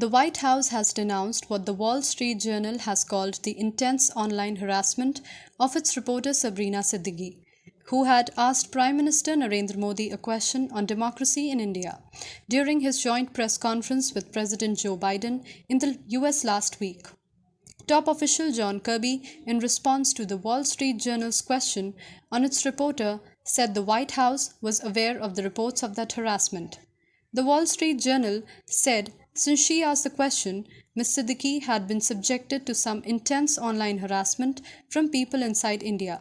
The White House has denounced what the Wall Street Journal has called the intense online harassment of its reporter Sabrina Siddiqui, who had asked Prime Minister Narendra Modi a question on democracy in India during his joint press conference with President Joe Biden in the US last week. Top official John Kirby, in response to the Wall Street Journal's question on its reporter, said the White House was aware of the reports of that harassment. The Wall Street Journal said since she asked the question, Ms. Siddiqui had been subjected to some intense online harassment from people inside India.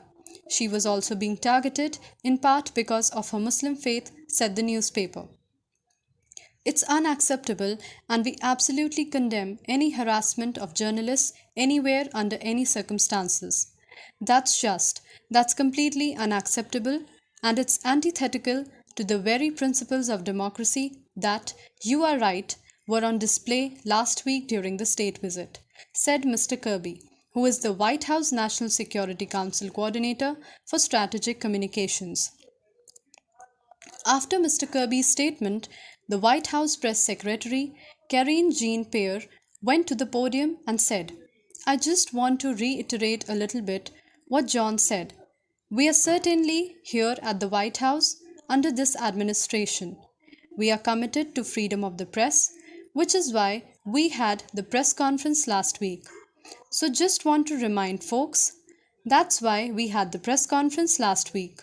She was also being targeted, in part because of her Muslim faith, said the newspaper. It's unacceptable, and we absolutely condemn any harassment of journalists anywhere under any circumstances. That's completely unacceptable, and it's antithetical to the very principles of democracy that, you are right, were on display last week during the state visit, said Mr. Kirby, who is the White House National Security Council Coordinator for Strategic Communications. After Mr. Kirby's statement, the White House Press Secretary, Karine Jean-Pierre, went to the podium and said, I just want to reiterate a little bit what John said. We are certainly here at the White House under this administration. We are committed to freedom of the press, which is why we had the press conference last week. So just want to remind folks, that's why we had the press conference last week.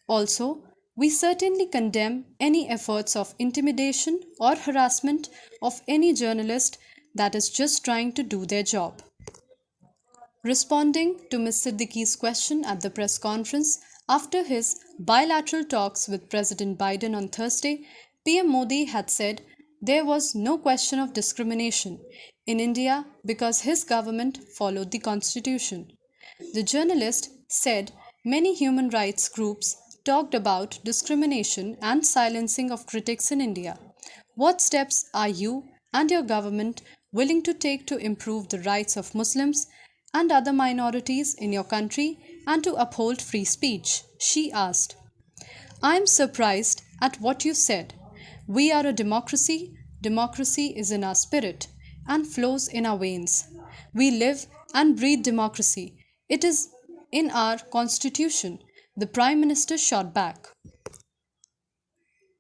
Also, we certainly condemn any efforts of intimidation or harassment of any journalist that is just trying to do their job. Responding to Ms. Siddiqui's question at the press conference after his bilateral talks with President Biden on Thursday, PM Modi had said there was no question of discrimination in India because his government followed the constitution. The journalist said many human rights groups talked about discrimination and silencing of critics in India. What steps are you and your government willing to take to improve the rights of Muslims and other minorities in your country and to uphold free speech? She asked. I am surprised at what you said. We are a democracy. Democracy is in our spirit and flows in our veins. We live and breathe democracy. It is in our constitution, the Prime Minister shot back.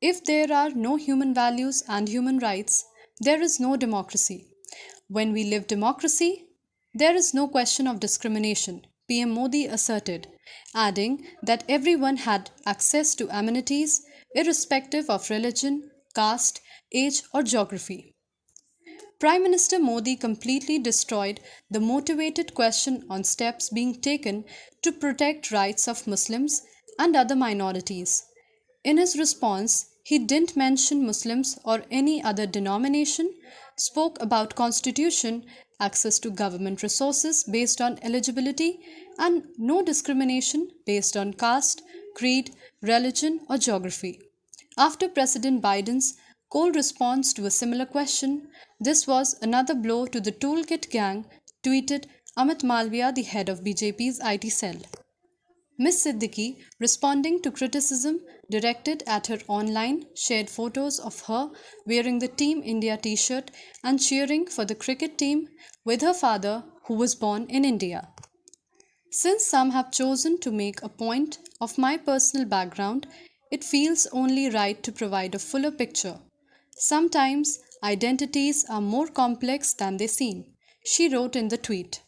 If there are no human values and human rights, there is no democracy. When we live democracy, there is no question of discrimination, PM Modi asserted, adding that everyone had access to amenities irrespective of religion, caste, age, or geography. Prime Minister Modi completely destroyed the motivated question on steps being taken to protect rights of Muslims and other minorities. In his response, he didn't mention Muslims or any other denomination, spoke about constitution, access to government resources based on eligibility, and no discrimination based on caste, creed, religion, or geography. After President Biden's cold response to a similar question, this was another blow to the toolkit gang, tweeted Amit Malviya, the head of BJP's IT cell. Ms. Siddiqui, responding to criticism directed at her online, shared photos of her wearing the Team India t-shirt and cheering for the cricket team with her father, who was born in India. Since some have chosen to make a point of my personal background, it feels only right to provide a fuller picture. Sometimes identities are more complex than they seem, she wrote in the tweet.